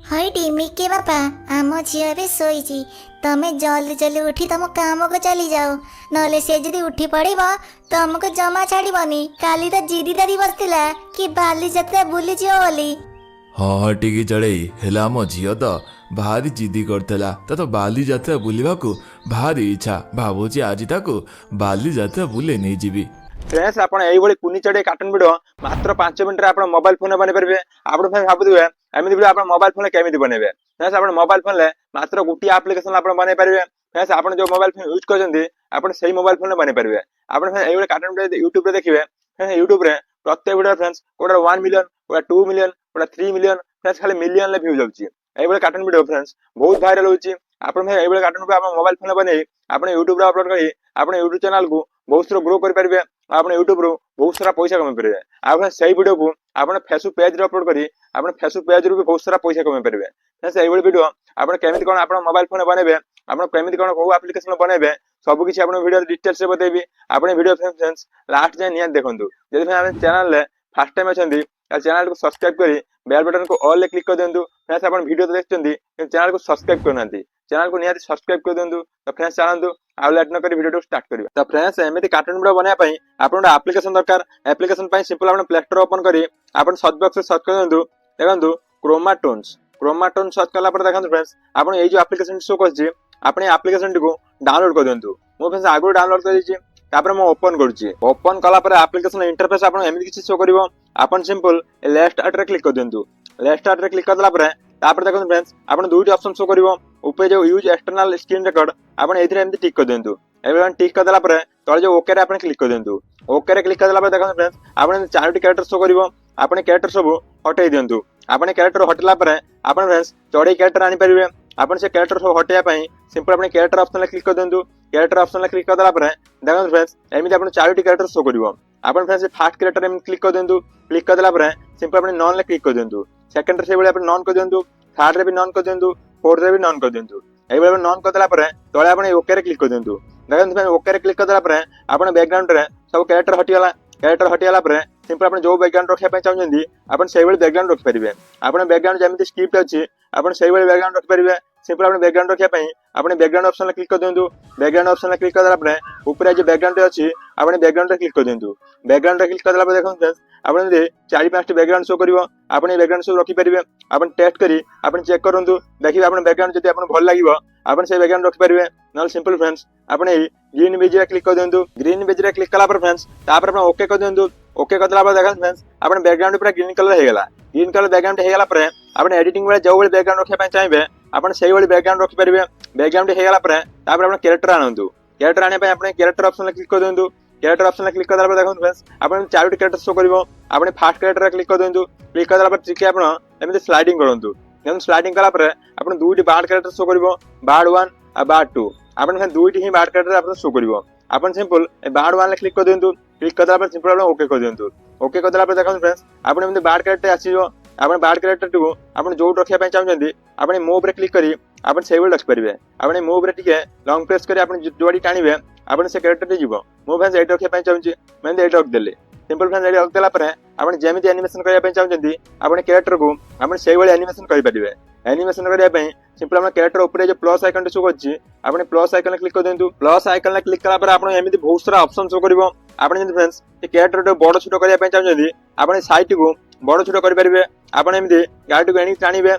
हई डिमिके बापा आम झील भी शोची तमे जल्दी जल्दी उठी तुम काम को चली जाओ नले से जदि उठी पड़ब तुमको जमा छाड़बनी काली तो जिदी धरी बसला कि बाली जात्रा बुली जियो बोली। हाँ टिकी चढ़ई हेला आम झील तो भारी जिदी करतेला तो बाली जात्रा बुलिबाकू भारी इच्छा भावुची आज ताकू बाली जात्रा बुले नहीं जीवी। फ्रेंड्स आपण एई भली कुनी चढ़े कार्टून वीडियो मात्र 5 मिनिट रे आपण मोबाइल फोन बने परबे। आपण फ्रेंड्स भाबुथिबे एमिति वीडियो आपण मोबाइल फोन केमिति बनेबे। फ्रेंड्स आपण मोबाइल फोन ले मात्र गुटी एप्लीकेशन आपण बने परबे। फ्रेंड्स आपण जो मोबाइल फोन यूज करजंदी आपण सही मोबाइल फोन बने परबे। आपण फ्रेंड्स एई भली कार्टून वीडियो YouTube रे देखिबे। फ्रेंड्स YouTube रे प्रत्येक वीडियो फ्रेंड्स कोडा 1 मिलियन कोडा 2 मिलियन कोडा 3 मिलियन फ्रेंड्स खाली मिलियन ले व्यू जाउची। एई भली कार्टून वीडियो फ्रेंड्स बहुत वायरल होची। आपण फ्रेंड्स एई भली कार्टून वीडियो आपण मोबाइल फोन बने आपण YouTube रे अपलोड करी आपण YouTube चैनल को बहुत सारा ग्रो कर परबे। आपण YouTube रो बहुत सारा पैसा कमाई परबे। आपण सही वीडियो को आपण फेसबुक पेज रे अपलोड करी आपण फेसबुक पेज रो भी बहुत सारा पैसा कमाई परबे। फ्रेंड्स एई भली वीडियो आपण केमिति कोन आपण मोबाइल फोन बनेबे आपण केमिति कोन को एप्लीकेशन बनेबे सब किछि आपण वीडियो डिटेल्स रे बतेबी। आपण वीडियो फ्रेंड्स लास्ट जाय निया देखंतु। जदि आपण चैनल ले फर्स्ट टाइम अछंदी चैनल को सब्सक्राइब करी बेल बटन को ऑल ले क्लिक कर देंतु। फ्रेंड्स आपण वीडियो देखचंदी चैनल को सब्सक्राइब करनांती चैनल को निया सब्सक्राइब कर देंतु। तो फ्रेंड्स चलंतु आ लेट न करी वीडियो स्टार्ट करिबा। तो फ्रेंड्स एमिति कार्टून वीडियो बनाया पई आपण एप्लीकेशन दरकार। एप्लीकेशन पई सिंपल आपण प्ले स्टोर ओपन करी आपण सर्च बॉक्स में सर्च कर देंतु। देखंतु क्रोमाटोन सर्च करला पर देखंतु फ्रेंड्स आपण एई जो एप्लीकेशन शो करछि आपण एप्लीकेशन को डाउनलोड कर देंतु। मो फ्रेंड्स आगु डाउनलोड कर दिछि तापर मो ओपन करछि। ओपन कला पर एप्लीकेशन इंटरफेस आपण एमिति किछि शो करिवो। आपण सिंपल लेफ्ट आर्ट रे क्लिक कर देंतु। लेफ्ट आर्ट रे क्लिक करला पर तापर देखंतु फ्रेंड्स आपण दुईटी ऑप्शन शो करिवो। ऊपर जो यूज एक्सटर्नल स्क्रीन रिकॉर्ड आपण एथिरे एमिति टिक कर देंतु। एवं टिक कर देला पर तळे जो ओके रे आपण क्लिक कर देंतु। ओके रे क्लिक कर देला पर देखंतु फ्रेंड्स आपण चारोटी कैरेक्टर शो करिवो। आपण कैरेक्टर सब हटाई दियंतु। आपण कैरेक्टर हटला पर आपण फ्रेंड्स चढ़ई कैरेक्टर आनी परिबे। आपण से कैरेक्टर सब हटाया पई सिंपल आपण कैरेक्टर ऑप्शन ले क्लिक कर देंतु। कैरेक्टर ऑप्शन ले क्लिक कर देला पर देखंतु फ्रेंड्स एमिति आपण चारोटी कैरेक्टर शो करिवो। आपण फ्रेंड्स फर्स्ट कैरेक्टर एमिति क्लिक कर देंतु। क्लिक कर देला पर सिंपल आपण नॉन ले क्लिक कर देंतु। सेकंड रे से बळे आपण नॉन कर देंतु। थर्ड रे भी नॉन कर देंतु। फोर्थ रे भी नॉन कर देंतु। एई बळे नॉन कर देला पर तळे आपण ओके रे क्लिक कर देंतु। देखंतु फ्रेंड्स ओके रे क्लिक कर देला पर आपण बैकग्राउंड रे सब कैरेक्टर हटियाला। कैरेक्टर हटियाला पर सिंपल आपण जो बैकग्राउंड रखिया पई चाहउछन्ती आपण सेही बळे बैकग्राउंड रखि परिबे। आपण बैकग्राउंड जेमिति स्क्रिप्ट अछि आपण सेही बळे बैकग्राउंड रखि परिबे। सिंपल आपण बैकग्राउंड रखिया पई आपण बैकग्राउंड ऑप्शन ले क्लिक कर देंतु। बैकग्राउंड ऑप्शन ले क्लिक कर देला पर ऊपर जो बैकग्राउंड अछि आपण बैकग्राउंड रे क्लिक कर देंतु। बैकग्राउंड रे क्लिक कर देला पर देखंतु फ्रेंड्स आपण जे 4-5 बैकग्राउंड शो करिवो। आपण ए बैकग्राउंड सब रखि परिबे। आपण टेस्ट करी आपण चेक करंतु देखिबे आपण बैकग्राउंड जदि आपण भल लागिवो आपण से बैकग्राउंड रखि परिबे। नल सिंपल फ्रेंड्स आपण ए ग्रीन पेज रे क्लिक कर देंतु। ग्रीन पेज रे क्लिक कला पर फ्रेंड्स तापर आपण ओके कर देंतु। ओके कर देला पर देखंतु फ्रेंड्स आपण बैकग्राउंड पूरा ग्रीन कलर हे गेला। ग्रीन कलर बैकग्राउंड हे गेला पर आपण एडिटिंग बेले जो बेले बैकग्राउंड रखिया पई चाहिबे आपण सेही बेले बैकग्राउंड रखि परिबे। बैकग्राउंड हे गेला पर तापर आपण कैरेक्टर आनंतु। कैरेक्टर आने पई आपण कैरेक्टर ऑप्शन ले क्लिक कर देंतु। कैरेक्टर ऑप्शन ले क्लिक कर देला पर देखंतु फ्रेंड्स आपण चारोटी कैरेक्टर शो करिवो। आपण फर्स्ट कैरेक्टर रे क्लिक कर देंतु। क्लिक कर देला पर ठीक आपण एमिति स्लाइडिंग करंतु। जन स्लाइडिंग कला पर आपण दुईटी बार्ड कैरेक्टर शो करिवो। बार्ड 1 आ बार्ड 2 आपण फेन दुईटी ही बार्ड कैरेक्टर आपण शो करिवो। आपण सिंपल ए बार्ड 1 ले क्लिक कर देंतु। क्लिक कर देला पर सिंपल आपण ओके कर देंतु। ओके कर देला पर देखंतु फ्रेंड्स आपण एमिति बार्ड कैरेक्टर आसीजो। आपण बार्ड कैरेक्टर को आपण जो रखिया पई चाहउछन्ती आपण मूव रे क्लिक करी आपण सेही बेले रखि परिबे। आपण मूव रे टिके लॉन्ग प्रेस करी आपण जोडी टाणीबे आपण से कैरेक्टर रे जीवो। मो फ्रेंड्स एट रखिया पई चाहउछि मैं एट रख देले। सिंपल फ्रेंड्स एट रख देला पर आपण जेमिति एनिमेशन करिया पई चाहउछन्ती आपण कैरेक्टर को आपण सेही बेले एनिमेशन करि परिबे। एनिमेशन करिया पई सिंपल आपण कैरेक्टर ऊपर जो प्लस आइकन शो करछि आपण प्लस आइकन ले क्लिक कर देंतु। प्लस आइकन ले क्लिक कला पर आपण एमिति बहुत सारा ऑप्शन शो करिवो। आपण जे फ्रेंड्स ए कैरेक्टर को बड़ छोट करिया पई चाहउछन्ती आपण साइज को बड़ छोट करि परिबे। आपण एमिति गाडी को एनी टाणीबे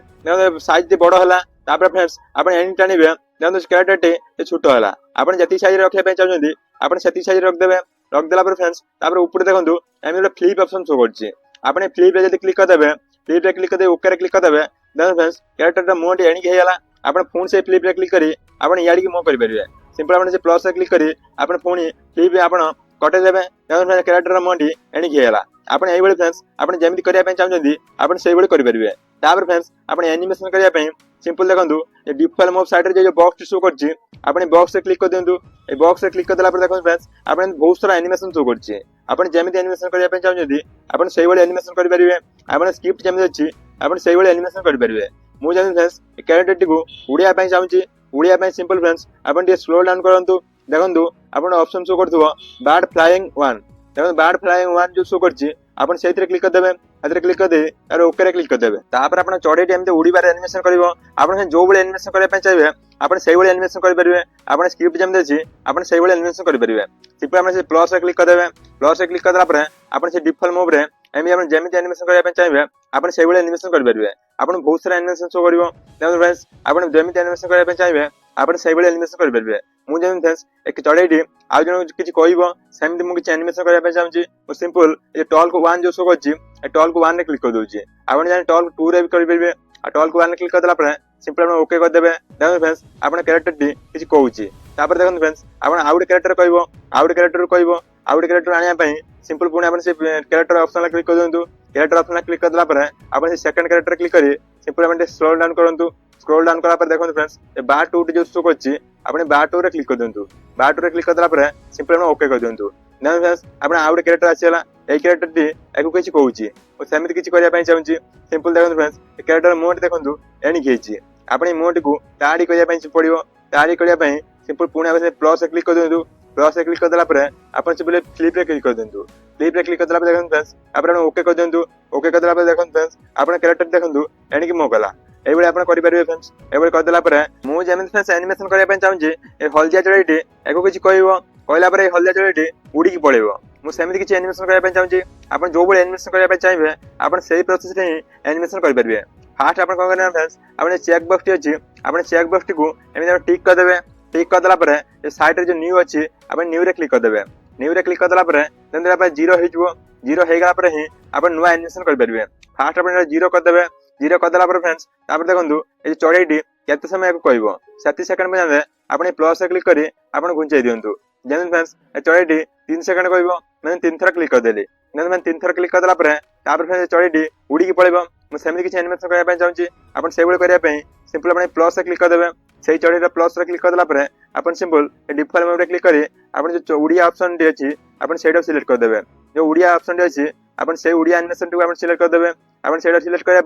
साइज बड़ होला तापर फ्रेंड्स आपण एनी टाणीबे देखो कैरेक्टर टे छोट होला। आपण जति साइज रखिया पई चाहउछन्ती आपण सेति साइज रख देबे। रख देला पर फ्रेंड्स तापर ऊपर देखंतु एमिति फ्लिप ऑप्शन शो करछि। आपण फ्लिप रे जदि क्लिक कर देबे फ्लिप रे क्लिक कर दे ओके रे क्लिक कर देबे देखो फ्रेंड्स कैरेक्टर दा मोड एनी के हेला। आपण फोन से फ्लिप रे क्लिक करी आपण याडी के मो करि परिबे। सिंपल आपण से प्लस रे क्लिक करी आपण फोन फ्लिप रे आपण कटे देबे देखो फ्रेंड्स कैरेक्टर दा मोड एनी के हेला। आपण एई बेले फ्रेंड्स आपण जेमिति करिया पई चाहउछन्ती आपण सेही बेले करि परिबे। तापर फ्रेंड्स आपण एनिमेशन करिया पई सिंपल देखंतु ए डिफॉल्ट मोड साइड रे जो बॉक्स शो करछि आपण बॉक्स से क्लिक कर देंतु। ए बॉक्स से क्लिक कर देला पर देखंतु फ्रेंड्स आपण बहुत सारा एनिमेशन शो करछि। आपण जेमिति एनिमेशन करिया पई चाहउछन्ती आपण सेही बेले एनिमेशन करि परिबे। आपण स्क्रिप्ट जेमिति अछि आपण सेही बेले एनिमेशन करि परिबे। मु जेमिति फ्रेंड्स ए कैरेक्टर को उड़िया पई चाहउछि उड़िया पई सिंपल फ्रेंड्स आपण टे स्लो डाउन करंतु। देखंतु आपण ऑप्शन शो करथुवा बार्ड फ्लाइंग 1 देखंतु बार्ड फ्लाइंग 1 जो शो करछि आपण सेहित रे क्लिक कर देबे। ଏଥିରେ କ୍ଲିକ୍ କରିଦେଇ ତାପରେ ଓକେ ରେ କ୍ଲିକ୍ କରିଦେବେ। ତାପରେ ଆପଣ ଚଢ଼େଇଟି ଏମିତି ଉଡ଼ିବାରେ ଆନିମେସନ କରିବ। ଆପଣ ଯୋଉ ଭଳି ଆନିମେସନ କରିବା ପାଇଁ ଚାହିଁବେ ଆପଣ ସେଇଭଳି ଆନିମେସନ କରିପାରିବେ। ଆପଣ ସ୍କ୍ରିପ୍ଟ ଯେମିତି ଅଛି ଆପଣ ସେଇଭଳି ଆନିମେସନ କରିପାରିବେ। ସିମ୍ପଲି ଆପଣ ସେ ପ୍ଲସ୍ ରେ କ୍ଲିକ୍ କରିଦେବେ। ପ୍ଲସ୍ ରେ କ୍ଲିକ୍ କରିଦେଲା ପରେ ଆପଣ ସେ ଡିଫଲ୍ଟ ମୁଭ୍ ରେ ଏମିତି ଆପଣ ଯେମିତି ଆନିମେସନ କରିବା ପାଇଁ ଚାହିଁବେ ଆପଣ ସେଇଭଳି ଆନିମେସନ କରିପାରିବେ। ଆପଣ ବହୁତ ସାରା ଆନିମେସନ ଶୋ କରିବ। ଦେଖନ୍ତୁ ଫ୍ରେଣ୍ଡସ୍ ଆପଣ ଯେମିତି ଆନିମେସନ କରିବା ପାଇଁ ଚାହିଁବେ ଆପଣ ସେଇଭଳି ଆନିମେସନ କରିପାରିବେ। ମୁଁ ଯେମିତି ଫ୍ରେଣ୍ଡସ୍ ଏକ ଚଢ଼େଇଟି ଆଉ ଜଣକୁ କିଛି କହିବ ସେମିତି ମୁଁ କିଛି ଆନିମେସନ କରିବା ପାଇଁ ଚାହୁଁଛି ମୁଁ ସିମ୍ପଲ ଏ ଟଲ୍କ 1 ଯୋଉ ଶୋ କରୁଛି ଏ ଟଲ୍କ 1 ରେ କ୍ଲିକ୍ କରିଦଉଛି। ଆପଣ ଜାଣି ଟଲ୍କ 2 ରେ ବି କରିପାରିବେ। ଆଉ ଟଲ୍କ 1 ରେ କ୍ଲିକ୍ କରିଦେଲା ପରେ ସିମ୍ପଲି ଆପଣ ଓକେ କରିଦେବେ। ଦେଖନ୍ତୁ ଫ୍ରେଣ୍ଡସ୍ ଆପଣ କ୍ୟାରେକ୍ଟରଟି କିଛି କହୁଛି। ତାପରେ ଦେଖନ୍ତୁ ଫ୍ରେଣ୍ଡସ୍ ଆପଣ ଆଉ ଗୋଟେ କ୍ୟାରେକ୍ଟର କହିବ ଆଉ ଗୋଟେ କ୍ୟାରେକ୍ଟର କହିବ ଆଉ ଗୋଟେ କ୍ୟାରେକ୍ଟର ଆଣିବା ପାଇଁ ସିମ୍ପଲ ପୁଣି ଆପଣ ସେ କ୍ୟାରେକ୍ଟର ଅପସନ୍ ରେ କ୍ଲିକ୍ କରିଦିଅନ୍ତୁ। କ୍ୟାରେକ୍ଟର ଅପସନ୍ ରେ କ୍ଲିକ୍ କରିଦେଲା ପରେ ଆପଣ ସେ ସେକେଣ୍ଡ କ୍ୟାରେକ୍ଟର କ୍ଲିକ୍ କରି ସିମ୍ପଲ ଆପଣ ଟିକେ ସ୍କ୍ରୋଲ ଡାଉନ୍ କରନ୍ତୁ। ସ୍କ୍ରୋଲ ଡାଉନ୍ କଲା ପରେ ଦେଖନ୍ତୁ ଫ୍ରେଣ୍ଡସ୍ ଏ ବାର 2 ଟି ଯୋଉ ଶୋ କରୁଛି ଆପଣ ବାର 2 ରେ କ୍ଲିକ୍ କରିଦିଅନ୍ତୁ। ବାର 2 ରେ କ୍ଲିକ୍ କରିଦେଲା ପରେ ସିମ୍ପଲି ଆପଣ ଓକେ କରିଦିଅନ୍ତୁ। ଦେଖନ୍ତୁ ଫ୍ରେଣ୍ଡସ୍ ଆପଣ ଆଉ ଗୋଟେ କ୍ୟାରେକ୍ଟର ଆସିଗଲା। ଏଇ କ୍ୟାରେକ୍ଟରଟି ୟାକୁ କିଛି କହୁଛି ଓ ସେମିତି କିଛି କରିବା ପାଇଁ ଚାହୁଁଛି ସିମ୍ପଲ ଦେଖନ୍ତୁ ଫ୍ରେଣ୍ଡସ୍ ଏ କ୍ୟାରେକ୍ଟର ମୁହଁଟି ଦେଖନ୍ତୁ ଏଣିକି ହେଇଛି। ଆପଣ ଏଇ ମୁହଁଟିକୁ ତାଡ଼ି କରିବା ପାଇଁ ପଡ଼ିବ। ତାଡ଼ି କରିବା ପାଇଁ ସିମ୍ପଲ ପୁଣି ଆପଣ ସେ ପ୍ଲସ୍ ରେ କ୍ଲିକ୍ କରିଦିଅନ୍ତୁ। ପ୍ଲସ୍ ରେ କ୍ଲିକ୍ କରିଦେଲା ପରେ ଆପଣ ସିମ୍ପଲି ଫ୍ଲିପ୍ ରେ କ୍ଲିକ୍ କରିଦିଅନ୍ତୁ। ଫ୍ଲିପ୍ ରେ କ୍ଲିକ୍ କରିଦେଲା ପରେ ଦେଖନ୍ତୁ ଫ୍ରେଣ୍ଡସ୍ ଆପଣ ଓକେ କରିଦିଅନ୍ତୁ। ଓକେ କରିଦେଲା ପରେ ଦେଖନ୍ତୁ ଫ୍ରେଣ୍ଡସ୍ ଆପଣ କ୍ୟାରେକ୍ଟର ଦେଖନ୍ତୁ ଏଣିକି ମୋ ଗଲା। এইভাবে ଆପଣ କରିପାରିବେ ଫ୍ରେଣ୍ଡସ୍। ଏଭଳି କରିଦେଲା ପରେ ମୁଁ ଯେମିତି ଫ୍ରେଣ୍ଡସ୍ ଆନିମେସନ କରିବା ପାଇଁ ଚାହୁଁଛି ଏ ହଳଦିଆ ଚଢ଼େଇଟି ୟାକୁ କିଛି କହିବ କହିଲା ପରେ ଏ ହଳଦିଆ ଚଢ଼େଇଟି ଉଡ଼ିକି ପଳେଇବ। ମୁଁ ସେମିତି କିଛି ଆନିମେସନ କରିବା ପାଇଁ ଚାହୁଁଛି। ଆପଣ ଯୋଉଭଳି ଆନିମେସନ କରିବା ପାଇଁ ଚାହିଁବେ ଆପଣ ସେଇ ପ୍ରୋସେସରେ ହିଁ ଆନିମେସନ କରିପାରିବେ। ଫାର୍ଷ୍ଟ ଆପଣ କଣ କରିବେ ନା ଫ୍ରେଣ୍ଡସ୍ ଆପଣ ଚେକ୍ ବକ୍ସଟି ଅଛି ଆପଣ ଚେକ୍ ବକ୍ସଟିକୁ ଏମିତି ଆପଣ ଟିକ୍ କରିଦେବେ। ଟିକ୍ କରିଦେଲା ପରେ ଏ ସାଇଡରେ ଯୋଉ ନ୍ୟୁ ଅଛି ଆପଣ ନ୍ୟୁ ରେ କ୍ଲିକ୍ କରିଦେବେ। ନ୍ୟୁ ରେ କ୍ଲିକ୍ କରିଦେଲା ପରେ ଯେମିତି ଆପଣ ଜିରୋ ହେଇଯିବ। ଜିରୋ ହେଇଗଲା ପରେ ହିଁ ଆପଣ ନୂଆ ଆନିମେସନ କରିପାରିବେ। ଫାର୍ଷ୍ଟ ଆପଣ ଜିରୋ କରିଦେବେ। ଜିରୋ କରିଦେଲା ପରେ ଫ୍ରେଣ୍ଡସ୍ ତାପରେ ଦେଖନ୍ତୁ এই ଚଢ଼େଇଟି କେତେ ସମୟ ୟାକୁ କହିବ 7 ସେକେଣ୍ଡ ପର୍ଯ୍ୟନ୍ତ ଆପଣ এই ପ୍ଲସ୍ ରେ କ୍ଲିକ୍ କରି ଆପଣ ଘୁଞ୍ଚେଇ ଦିଅନ୍ତୁ। ଯେମିତି ଫ୍ରେଣ୍ଡସ୍ ଏ ଚଢ଼େଇଟି 3 ସେକେଣ୍ଡ କହିବ ମାନେ 3 ଥର କ୍ଲିକ୍ କରିଦେଲି। ଯେମିତି ମାନେ 3 ଥର କ୍ଲିକ୍ କରିଦେଲା ପରେ ତାପରେ ଫ୍ରେଣ୍ଡସ୍ ଚଢ଼େଇଟି ଉଡ଼ିକି ପଳେଇବ। ମୁଁ ସେମିତି କିଛି ଆନିମେସନ କରିବା ପାଇଁ ଚାହୁଁଛି। ଆପଣ ସେଇଭଳି କରିବା ପାଇଁ ସିମ୍ପଲ ଆପଣ ପ୍ଲସ୍ ରେ କ୍ଲିକ୍ କରିଦେବେ। ସେଇ ଚଢ଼େଇର ପ୍ଲସ୍ ରେ କ୍ଲିକ୍ କରିଦେଲା ପରେ ଆପଣ ସିମ୍ପଲ ଏ ଡିଫଲ୍ଟ ମୋଡ୍ ରେ କ୍ଲିକ୍ କରି ଆପଣ ଯୋଉ ଓଡ଼ିଆ ଅପସନଟି ଅଛି ଆପଣ ସେଇଟାକୁ ସିଲେକ୍ଟ କରିଦେବେ। ଯୋଉ ଓଡ଼ିଆ ଅପସନଟି ଅଛି ଆପଣ ସେଇ ଓଡ଼ିଆ ଆନିମେସନଟିକୁ ଆପଣ ସିଲେକ୍ଟ କରିଦେବେ। ଆପଣ ସେଇଟା ସିଲେକ୍ଟ କରିବା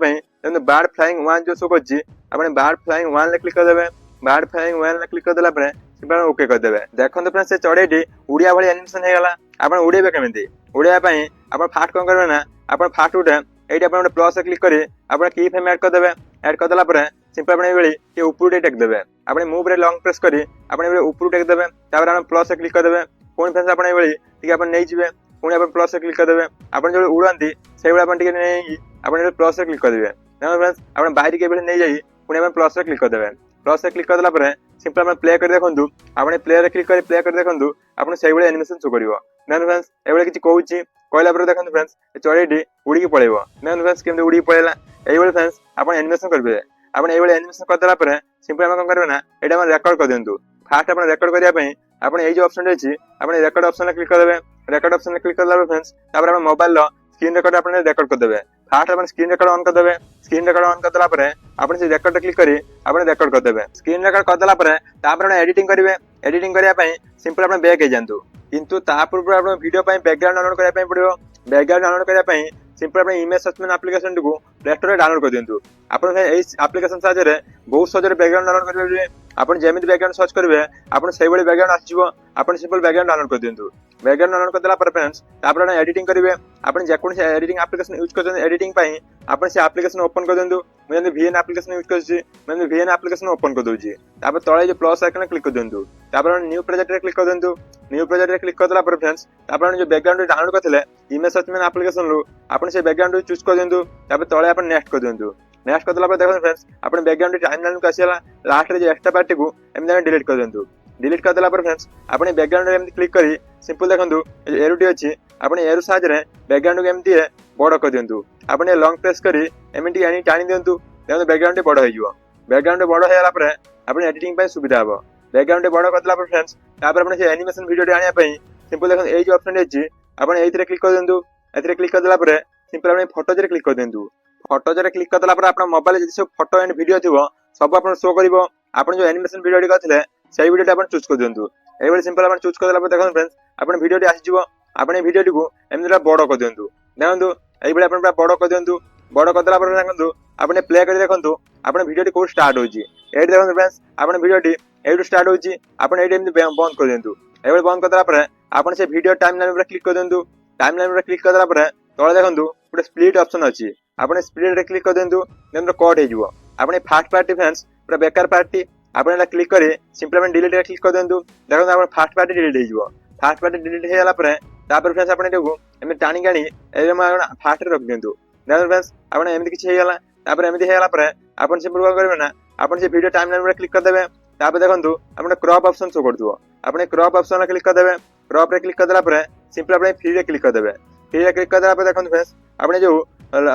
ପାଇଁ ଯେମିତି ବାର୍ଡ ଫ୍ଲାଇଂ 1 ଯୋଉ ଶୋ କରୁଛି ଆପଣ ବାର୍ଡ ଫ୍ଲାଇଂ 1 ରେ କ୍ଲିକ୍ କରିଦେବେ। ବାର୍ଡ ଫ୍ଲାଇଂ 1 ରେ କ୍ଲିକ୍ କରିଦେଲା ପରେ ସିମ୍ପଲ ଓକେ କରିଦେବେ। ଦେଖନ୍ତୁ ଫ୍ରେଣ୍ଡସ୍ ସେ ଚଢ଼େଇଟି ଉଡ଼ିଆ ଭଳି ଆନିମେସନ ହେଇଗଲା। ଆପଣ ଉଡ଼େଇବେ କେମିତି? ଉଡ଼େଇବା ପାଇଁ ଆପଣ ଫାର୍ଷ୍ଟ କଣ କରିବେ ନା ଆପଣ ଫାର୍ଷ୍ଟ ଗୋଟେ ଏଇଠି ଆପଣ ଗୋଟେ ପ୍ଲସ୍ ରେ କ୍ଲିକ୍ କରି ଆପଣ କି ଫ୍ରେମ୍ ଆଡ୍ କରିଦେବେ। ଆଡ୍ କରିଦେଲା ପରେ ସିମ୍ପଲ ଆପଣ ଏଇଭଳି ଟିକେ ଉପରୁ ଟିକେ ଟେକ୍ ଦେବେ। ଆପଣ ମୁଭ୍ ରେ ଲଙ୍ଗ ପ୍ରେସ୍ କରି ଆପଣ ଏଇଭଳି ଉପରୁ ଟେକ୍ ଦେବେ। ତାପରେ ଆପଣ ପ୍ଲସ୍ ରେ କ୍ଲିକ୍ କରିଦେବେ। ପୁଣି ଫ୍ରେଣ୍ଡସ୍ ଆପଣ ଏଇଭଳି ଟିକେ ଆପଣ ନେଇଯିବେ। ପୁଣି ଆପଣ ପ୍ଲସ୍ ରେ କ୍ଲିକ୍ କରିଦେବେ। ଆପଣ ଯୋଉ ଉଡ଼ନ୍ତି ସେଇଭଳି ଆପଣ ଟିକେ ନେଇକି ଆପଣ ଏଇଠି ପ୍ଲସ୍ ରେ କ୍ଲିକ୍ କରିଦେବେ। ଦେଖନ୍ତୁ ଫ୍ରେଣ୍ଡସ୍ ଆପଣ ବାହାରିକି ଏଇଭଳି ନେଇଯାଇ ପୁଣି ଆପଣ ପ୍ଲସ୍ ରେ କ୍ଲିକ୍ କରିଦେବେ। ପ୍ଲସ୍ ରେ କ୍ଲିକ୍ କରିଦେଲା ପରେ ସିମ୍ପଲ ଆପଣ ପ୍ଲେ କରି ଦେଖନ୍ତୁ। ଆପଣ ପ୍ଲେ ରେ କ୍ଲିକ୍ କରି ପ୍ଲେ କରି ଦେଖନ୍ତୁ ଆପଣ ସେଇଭଳି ଆନିମେସନ ଶୋ କରିବ। ଦେଖନ୍ତୁ ଫ୍ରେଣ୍ଡସ୍ ଏଇଭଳି କିଛି କହୁଛି କହିଲା ପରେ ଦେଖନ୍ତୁ ଫ୍ରେଣ୍ଡସ୍ ଏ ଚଢ଼େଇଟି ଉଡ଼ିକି ପଳେଇବ। ଦେଖନ୍ତୁ ଫ୍ରେଣ୍ଡସ୍ କେମିତି ଉଡ଼ିକି ପଳେଇଲା। এইଭଳି ଫ୍ରେଣ୍ଡସ୍ ଆପଣ ଆନିମେସନ କରିପାରିବେ। ଆପଣ এইଭଳି ଆନିମେସନ କରିଦେଲା ପରେ ସିମ୍ପଲ ଆପଣ କଣ କରିବେ ନା ଏଇଟା ଆପଣ ରେକର୍ଡ କରିଦିଅନ୍ତୁ। ଫାର୍ଷ୍ଟ ଆପଣ ରେକର୍ଡ କରିବା ପାଇଁ ଆପଣ ଏଇ ଯୋଉ ଅପସନଟି ଅଛି ଆପଣ ରେକର୍ଡ ଅପସନ ରେ କ୍ଲିକ୍ କରିଦେବେ। ରେକର୍ଡ ଅପସନ ରେ କ୍ଲିକ୍ କରିଦେଲା ପରେ ଫ୍ରେଣ୍ଡସ୍ ତାପରେ ଆପଣ ମୋବାଇଲର ସ୍କ୍ରିନ୍ ରେକର୍ଡ ଆପଣ ରେକର୍ଡ କରିଦେବେ। ଫାର୍ଷ୍ଟ ଆପଣ ସ୍କ୍ରିନ୍ ରେକର୍ଡ ଅନ୍ କରିଦେବେ। ସ୍କ୍ରିନ୍ ରେକର୍ଡ ଅନ୍ କରିଦେଲା ପରେ ଆପଣ ସେ ରେକର୍ଡ କ୍ଲିକ୍ କରି ଆପଣ ରେକର୍ଡ କରିଦେବେ। ସ୍କ୍ରିନ୍ ରେକର୍ଡ କରିଦେଲା ପରେ ତାପରେ ଆପଣ ଏଡିଟିଂ କରିବେ। ଏଡିଟିଂ କରିବା ପାଇଁ ସିମ୍ପଲ ଆପଣ ବ୍ୟାକ୍ ହେଇଯାଆନ୍ତୁ। କିନ୍ତୁ ତା ପୂର୍ବରୁ ଆପଣ ଭିଡିଓ ପାଇଁ ବ୍ୟାକଗ୍ରାଉଣ୍ଡ ଡାଉନଲୋଡ କରିବା ପାଇଁ ପଡ଼ିବ। ବ୍ୟାକଗ୍ରାଉଣ୍ଡ ଡାଉନଲୋଡ କରିବା ପାଇଁ ସିମ୍ପଲ ଆପଣ ଇମେଜ ସର୍ଚ୍ଚ ଆପ୍ଲିକେସନଟିକୁ ପ୍ଲେ ଷ୍ଟୋର ରେ ଡାଉନଲୋଡ କରିଦିଅନ୍ତୁ। ଆପଣ ଏଇ ଆପ୍ଲିକେସନ ସାହାଯ୍ୟରେ ବହୁତ ସହଜରେ ବ୍ୟାକଗ୍ରାଉଣ୍ଡ ଡାଉନଲୋଡ କରିପାରିବେ। ଆପଣ ଯେମିତି ବ୍ୟାକଗ୍ରାଉଣ୍ଡ ସର୍ଚ୍ଚ କରିବେ ଆପଣ ସେଇଭଳି ବ୍ୟାକଗ୍ରାଉଣ୍ଡ ଆସିଯିବ। ଆପଣ ସିମ୍ପଲ ବ୍ୟାକଗ୍ରାଉଣ୍ଡ ଡାଉନଲୋଡ କରିଦିଅନ୍ତୁ। ବ୍ୟାକଗ୍ରାଉଣ୍ଡ ଡାଉନଲୋଡ କରିଦେଲା ପରେ ଫ୍ରେଣ୍ଡସ୍ ତାପରେ ଆପଣ ଏଡିଟିଂ କରିବେ। ଆପଣ ଯେକୌଣସି ଏଡିଟିଂ ଆପ୍ଲିକେସନ ୟୁଜ କରୁଛନ୍ତି ଏଡିଟିଂ ପାଇଁ ଆପଣ ସେ ଆପ୍ଲିକେସନ ଓପନ କରିଦିଅନ୍ତୁ। ମୁଁ ଯେମିତି ଭିଏନ୍ ଆପ୍ଲିକେସନ ୟୁଜ କରୁଛି ମୁଁ ଯେମିତି ଭିଏନ୍ ଆପ୍ଲିକେସନ ଓପନ କରିଦଉଛି। ତାପରେ ତଳେ ଯୋଉ ପ୍ଲସ୍ ଆଇକନ୍ କ୍ଲିକ୍ କରିଦିଅନ୍ତୁ। ତାପରେ ନ୍ୟୁ ପ୍ରୋଜେକ୍ଟ ରେ କ୍ଲିକ୍ କରିଦିଅନ୍ତୁ। ନ୍ୟୁ ପ୍ରୋଜେକ୍ଟ ରେ କ୍ଲିକ୍ କରିଦେଲା ପରେ ଫ୍ରେଣ୍ଡସ୍ ତାପରେ ଆପଣ ଯୋଉ ବ୍ୟାକଗ୍ରାଉଣ୍ଡ ଡାଉନଲୋଡ କରିଥିଲେ ଇମେଜ ସର୍ଚ୍ଚ ଆପ୍ଲିକେସନରୁ ଆପଣ ସେ ବ୍ୟାକଗ୍ରାଉଣ୍ଡ ଚୁଜ କରିଦିଅନ୍ତୁ। ତାପରେ ତଳେ ଆପଣ ନେକ୍ସଟ କରିଦିଅନ୍ତୁ। ନେକ୍ସଟ କରିଦେଲା ପରେ ଦେଖନ୍ତୁ ଫ୍ରେଣ୍ଡସ୍ ଆପଣ ବ୍ୟାକଗ୍ରାଉଣ୍ଡ ଟାଇମଲାଇନକୁ ଆସିଗଲା। ଲାଷ୍ଟରେ ଯୋଉ ଏକ୍ସଟ୍ରା ପାର୍ଟଟିକୁ ଏମିତି ଆମେ ଡିଲିଟ୍ କରିଦିଅନ୍ତୁ। ଡିଲିଟ୍ କରିଦେଲା ପରେ ଫ୍ରେଣ୍ଡସ୍ ଆପଣ ଏ ବ୍ୟାକଗ୍ରାଉଣ୍ଡରେ ଏମିତି କ୍ଲିକ୍ କରି ସିମ୍ପଲ ଦେଖନ୍ତୁ ଏରୁଟି ଅଛି ଆପଣ ଏରୁ ସାହାଯ୍ୟରେ ବ୍ୟାକଗ୍ରାଉଣ୍ଡକୁ ଏମିତି ବଡ଼ କରିଦିଅନ୍ତୁ। ଆପଣ ଲଙ୍ଗ ପ୍ରେସ୍ କରି ଏମିତି ଆଣି ଟାଣି ଦିଅନ୍ତୁ। ଦେଖନ୍ତୁ ବ୍ୟାକଗ୍ରାଉଣ୍ଡ ବଡ଼ ହେଇଯିବ। ବ୍ୟାକଗ୍ରାଉଣ୍ଡ ବଡ଼ ହେଇଗଲା ପରେ ଆପଣ ଏଡିଟିଂ ପାଇଁ ସୁବିଧା ହେବ। ବ୍ୟାକଗ୍ରାଉଣ୍ଡ ବଡ଼ କରିଦେଲା ପରେ ଫ୍ରେଣ୍ଡସ୍ ତାପରେ ଆପଣ ସେ ଆନିମେସନ ଭିଡିଓଟି ଆଣିବା ପାଇଁ ସିମ୍ପଲ ଦେଖନ୍ତୁ ଏଇ ଯୋଉ ଅପସନ ଅଛି ଆପଣ ଏଇଥିରେ କ୍ଲିକ୍ କରିଦିଅନ୍ତୁ। ଏଥିରେ କ୍ଲିକ୍ କରିଦେଲା ପରେ ସିମ୍ପଲ ଆପଣ ଫଟୋଜରେ କ୍ଲିକ୍ କରିଦିଅନ୍ତୁ। ଫଟୋଜରେ କ୍ଲିକ୍ କରିଦେଲା ପରେ ଆପଣ ମୋବାଇଲ ଯଦି ସବୁ ଫଟୋ ଆଣ୍ଡ ଭିଡିଓ ଥିବ ସବୁ ଆପଣ ଶୋ କରିବ। ଆପଣ ଯୋଉ ଆନିମେସନ ଭିଡିଓଟି କରିଥିଲେ ସେଇ ଭିଡିଓଟି ଆପଣ ଚୁଜ୍ କରିଦିଅନ୍ତୁ। এইଭଳି ସିମ୍ପଲ ଆପଣ ଚୁଜ୍ କରିଦେଲା ପରେ ଦେଖନ୍ତୁ ଫ୍ରେଣ୍ଡସ୍ ଆପଣ ଭିଡିଓଟି ଆସିଯିବ। ଆପଣ এই ଭିଡିଓଟିକୁ ଏମିତି ବଡ଼ କରିଦିଅନ୍ତୁ। ଦେଖନ୍ତୁ এইଭଳି ଆପଣ ବଡ଼ କରିଦିଅନ୍ତୁ। ବଡ଼ କରିଦେଲା ପରେ ଦେଖନ୍ତୁ ଆପଣ ପ୍ଲେ କରି ଦେଖନ୍ତୁ ଆପଣ ଭିଡିଓଟି କୋଉଠି ଷ୍ଟାର୍ଟ ହେଉଛି। ଏଇଠି ଦେଖନ୍ତୁ ଫ୍ରେଣ୍ଡସ୍ ଆପଣ ଭିଡିଓଟି ଏଇଠୁ ଷ୍ଟାର୍ଟ ହେଉଛି। ଆପଣ ଏଇଠି ଏମିତି ବନ୍ଦ କରିଦିଅନ୍ତୁ। এইଭଳି ବନ୍ଦ କରିଦେଲା ପରେ ଆପଣ ସେ ଭିଡିଓ ଟାଇମଲାଇନ ଉପରେ କ୍ଲିକ୍ କରିଦିଅନ୍ତୁ। ଟାଇମଲାଇନ ଉପରେ କ୍ଲିକ୍ କରିଦେଲା ପରେ ତଳେ ଦେଖନ୍ତୁ ଗୋଟେ ସ୍ପ୍ଲିଟ୍ ଅପସନ୍ ଅଛି। ଆପଣ ସ୍ପ୍ଲିଟ୍ରେ କ୍ଲିକ୍ କରିଦିଅନ୍ତୁ, ଦେନ୍ କଟ୍ ହେଇଯିବ। ଆପଣ ଫାଷ୍ଟ ପାର୍ଟି ଫ୍ରେଣ୍ଡସ୍ ପୁରା ବେକାର ପାର୍ଟି, ଆପଣ ଏଇଟା କ୍ଲିକ୍ କରି ସିମ୍ପଲି ଆପଣ ଡିଲିଟ୍ରେ କ୍ଲିକ୍ କରିଦିଅନ୍ତୁ। ଦେଖନ୍ତୁ ଆପଣ ଫାଷ୍ଟ ପାର୍ଟି ଡିଲିଟ୍ ହେଇଯିବ। ଫାଷ୍ଟ ପାର୍ଟି ଡିଲିଟ୍ ହେଇଗଲା ପରେ ତାପରେ ଫ୍ରେଣ୍ଡସ୍ ଆପଣ ଏଟାକୁ ଏମିତି ଟାଣିକି ଆଣି ଏଇଟା ଆପଣ ଫାଷ୍ଟରେ ରଖିଦିଅନ୍ତୁ। ଦେଖନ୍ତୁ ଫ୍ରେଣ୍ଡସ୍ ଆପଣ ଏମିତି କିଛି ହେଇଗଲା। ତାପରେ ଏମିତି ହେଇଗଲା ପରେ ଆପଣ ସିମ୍ପଲି କଣ କରିବେ ନା ଆପଣ ସେ ଭିଡ଼ିଓ ଟାଇମ୍ ଲାଇନ୍ କ୍ଲିକ୍ କରିଦେବେ। ତାପରେ ଦେଖନ୍ତୁ ଆପଣ କ୍ରପ୍ ଅପସନ୍ ଶୋ କରୁଥିବ, ଆପଣ କ୍ରପ୍ ଅପସନ୍ରେ କ୍ଲିକ୍ କରିଦେବେ। କ୍ରପ୍ରେ କ୍ଲିକ୍ କରିଦେଲା ପରେ ସିମ୍ପଲି ଆପଣ ଫ୍ରିରେ କ୍ଲିକ୍ କରିଦେବେ। ଫ୍ରିରେ କ୍ଲିକ୍ କରିଦେଲା ପରେ ଦେଖନ୍ତୁ ଫ୍ରେଣ୍ଡସ୍ ଆପଣ ଯୋଉ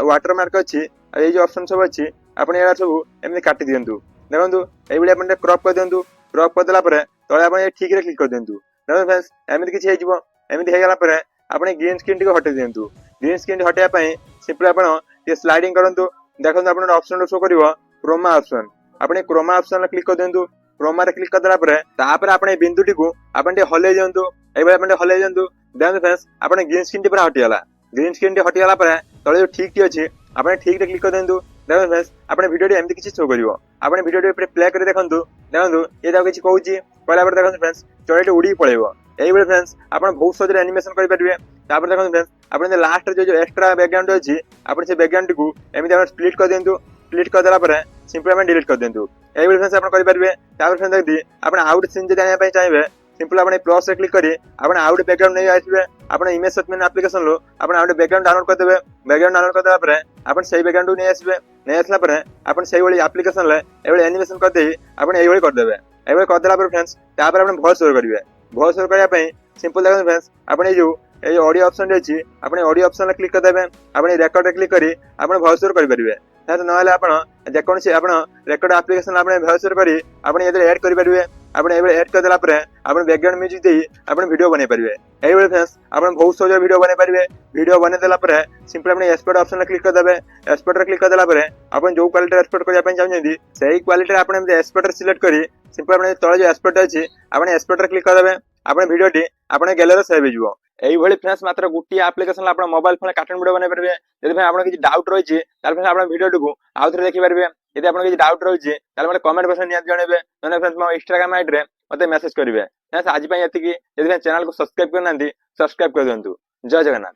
ୱାଟର ମାର୍କ ଅଛି ଆଉ ଏଇ ଯୋଉ ଅପସନ୍ ସବୁ ଅଛି ଆପଣ ଏଗୁଡ଼ା ସବୁ ଏମିତି କାଟି ଦିଅନ୍ତୁ। ଦେଖନ୍ତୁ এইଭଳି ଆପଣ ଟିକେ କ୍ରପ୍ କରିଦିଅନ୍ତୁ। କ୍ରପ୍ କରିଦେଲା ପରେ ତଳେ ଆପଣ ଠିକ୍ରେ କ୍ଲିକ୍ କରିଦିଅନ୍ତୁ। ଦେଖନ୍ତୁ ଫ୍ରେଣ୍ଡସ୍ ଏମିତି କିଛି ହେଇଯିବ। ଏମିତି ହେଇଗଲା ପରେ ଆପଣ ଗ୍ରୀନ୍ ସ୍କ୍ରିନ୍ ଟିକେ ହଟେଇ ଦିଅନ୍ତୁ। ଗ୍ରୀନ୍ ସ୍କ୍ରିନ୍ ହଟେଇବା ପାଇଁ ସିମ୍ପଲି ଆପଣ ଟିକେ ସ୍ଲାଇଡିଂ କରନ୍ତୁ। ଦେଖନ୍ତୁ ଆପଣ ଅପସନ୍ ଶୋ କରିବ କ୍ରୋମା ଅପସନ୍। ଆପଣ କ୍ରୋମା ଅପସନ୍ରେ କ୍ଲିକ୍ କରିଦିଅନ୍ତୁ। କ୍ରୋମାରେ କ୍ଲିକ୍ କରିଦେଲା ପରେ ତାପରେ ଆପଣ ଏଇ ବିନ୍ଦୁଟିକୁ ଆପଣ ଟିକେ ହଲେଇ ଦିଅନ୍ତୁ। এইଭଳି ଆପଣ ଟିକେ ହଲେଇ ଦିଅନ୍ତୁ। ଦେଖନ୍ତୁ ଫ୍ରେଣ୍ଡସ୍ ଆପଣ ଗ୍ରୀନ୍ ସ୍କ୍ରିନ୍ ଟି ପୁରା ହଟିଗଲା। ଗ୍ରୀନ୍ ସ୍କ୍ରିନ୍ ଟି ହଟିଗଲା ପରେ ତଳେ ଯୋଉ ଠିକ୍ ଟି ଅଛି ଆପଣ ଠିକ୍ରେ କ୍ଲିକ୍ କରିଦିଅନ୍ତୁ। ଦେଖନ୍ତୁ ଫ୍ରେଣ୍ଡସ୍ ଆପଣ ଭିଡ଼ିଓଟି ଏମିତି କିଛି ଶୋ କରିବ। ଆପଣ ଭିଡ଼ିଓଟି ପ୍ଲେ କରି ଦେଖନ୍ତୁ। ଦେଖନ୍ତୁ ଇଏ ତାକୁ କିଛି କହୁଛି କହିଲା ପରେ ଦେଖନ୍ତୁ ଫ୍ରେଣ୍ଡସ୍ ଚଢ଼େଇଟି ଉଡ଼ିକି ପଳେଇବ। এইଭଳି ଫ୍ରେଣ୍ଡସ୍ ଆପଣ ବହୁତ ସହଜରେ ଆନିମେସନ୍ କରିପାରିବେ। ତାପରେ ଦେଖନ୍ତୁ ଫ୍ରେଣ୍ଡସ୍ ଆପଣ ଲାଷ୍ଟରେ ଯୋଉ ଏକ୍ସଟ୍ରା ବ୍ୟାକଗ୍ରାଉଣ୍ଡ ଅଛି ଆପଣ ସେ ବ୍ୟାକଗ୍ରାଉଣ୍ଡଟିକୁ ଏମିତି ଆପଣ ସ୍ପ୍ଲିଟ୍ କରିଦିଅନ୍ତୁ। ସ୍ପ୍ଲିଟ୍ କରିଦେଲା ପରେ ସିମ୍ପଲି ଆପଣ ଡିଲିଟ୍ କରିଦିଅନ୍ତୁ। এইଭଳି ଫ୍ରେଣ୍ଡସ୍ ଆପଣ କରିପାରିବେ। ତାପରେ ଫ୍ରେଣ୍ଡସ୍ ଯଦି ଆପଣ ଆଉ ଗୋଟେ ସିନ୍ ଯଦି ଆଣିବା ପାଇଁ ଚାହିଁବେ ସିମ୍ପଲି ଆପଣ ପ୍ଲସ୍ରେ କ୍ଲିକ୍ କରି ଆପଣ ଆଉ ଗୋଟେ ବ୍ୟାକଗ୍ରାଉଣ୍ଡ ନେଇ ଆସିବେ। ଆପଣ ଇମେଜ୍ ସର୍ଚ୍ଚ ଆପ୍ଲିକେସନରୁ ଆପଣ ଆଉ ଗୋଟେ ବ୍ୟାକଗ୍ରାଉଣ୍ଡ ଡାଉନଲୋଡ୍ କରିଦେବେ। ବ୍ୟାକଗ୍ରାଉଣ୍ଡ ଡାଉନଲୋଡ୍ କରିଦେଲା ପରେ ଆପଣ ସେଇ ବ୍ୟାକଗ୍ରାଉଣ୍ଡକୁ ନେଇ ଆସିବେ। ନେଇ ଆସିଲା ପରେ ଆପଣ ସେଇଭଳି ଆପ୍ଲିକେସନରେ ଏଭଳି ଆନିମେସନ୍ କରିଦେଇ ଆପଣ এইଭଳି କରିଦେବେ। এইଭଳି କରିଦେଲା ପରେ ଫ୍ରେଣ୍ଡସ୍ ତାପରେ ଆପଣ ଭଏସ୍ ଓଭର୍ କରିବେ। ଭଏସ୍ ଓଭର୍ କରିବା ପାଇଁ ସିମ୍ପଲି ଦେଖନ୍ତୁ ଫ୍ରେଣ୍ଡସ୍ ଆପଣ এই ଅଡିଓ ଅପସନ୍ ଅଛି ଆପଣ ଅଡିଓ ଅପସନ୍ରେ କ୍ଲିକ୍ କରିଦେବେ। ଆପଣ ଏଇ ରେକର୍ଡରେ କ୍ଲିକ୍ କରି ଆପଣ ଭଏସ୍ ଓଭର୍ କରିପାରିବେ। ନହେଲେ ଆପଣ ଯେକୌଣସି ଆପଣ ରେକର୍ଡ ଆପ୍ଲିକେସନ ଆପଣ ଭଏସ୍ ଓଭର୍ କରି ଆପଣ ଏଥିରେ ଆଡ୍ କରିପାରିବେ। ଆପଣ এইଭଳି ଆଡ୍ କରିଦେଲା ପରେ ଆପଣ ବ୍ୟାକଗ୍ରାଉଣ୍ଡ ମ୍ୟୁଜିକ୍ ଦେଇ ଆପଣ ଭିଡ଼ିଓ ବନେଇ ପାରିବେ। এইଭଳି ଫ୍ରେଣ୍ଡସ୍ ଆପଣ ବହୁତ ସହଜରେ ଭିଡ଼ିଓ ବନେଇ ପାରିବେ। ଭିଡ଼ିଓ ବନେଇ ଦେଲା ପରେ ସିମ୍ପଲି ଆପଣ ଏକ୍ସପୋର୍ଟ ଅପସନ୍ରେ କ୍ଲିକ୍ କରିଦେବେ। ଏକ୍ସପୋର୍ଟରେ କ୍ଲିକ୍ କରିଦେଲା ପରେ ଆପଣ ଯୋଉ କ୍ୱାଲିଟିରେ ଏକ୍ସପୋର୍ଟ କରିବା ପାଇଁ ଚାହୁଁଛନ୍ତି ସେଇ କ୍ୱାଲିଟିରେ ଆପଣ ଏମିତି ଏକ୍ସପୋର୍ଟରେ ସିଲେକ୍ଟ କରି ସିମ୍ପଲି ଆପଣ ତଳେ ଯୋଉ ଏକ୍ସପୋର୍ଟ ଅଛି ଆପଣ ଏକ୍ସପୋର୍ଟରେ କ୍ଲିକ୍ କରିଦେବେ। ଆପଣ ଭିଡ଼ିଓଟି ଆପଣ ଗ୍ୟାଲେରୀରେ ସେଭ୍ ହେଇଯିବ। এইଭଳି ଫ୍ରେଣ୍ଡସ୍ ମାତ୍ର ଗୋଟିଏ ଆପ୍ଲିକେସନରେ ଆପଣ ମୋବାଇଲ ଫୋନରେ କାର୍ଟୁନ ଭିଡ଼ିଓ ବନେଇ ପାରିବେ। ଯଦି ଆପଣ କିଛି ଡାଉଟ୍ ରହିଛି ତାହେଲେ ଆପଣ ଭିଡ଼ିଓଟିକୁ ଆଉ ଥରେ ଦେଖିପାରିବେ। ଯଦି ଆପଣଙ୍କ କିଛି ଡାଉଟ୍ ରହିଛି ତାହେଲେ ମୋତେ କମେଣ୍ଟ ବକ୍ସରେ ନିହାତି ଜଣାଇବେ। ନହେଲେ ଫ୍ରେଣ୍ଡସ୍ ମୋ ଇନଷ୍ଟାଗ୍ରାମ ଆଇଡିରେ ମୋତେ ମେସେଜ କରିବେ। ଆଜି ପାଇଁ ଏତିକି। ଯଦି ଚ୍ୟାନେଲକୁ ସବସ୍କ୍ରାଇବ୍ କରିନାହାନ୍ତି ସବସ୍କ୍ରାଇବ୍ କରିଦିଅନ୍ତୁ। ଜୟ ଜଗନ୍ନାଥ।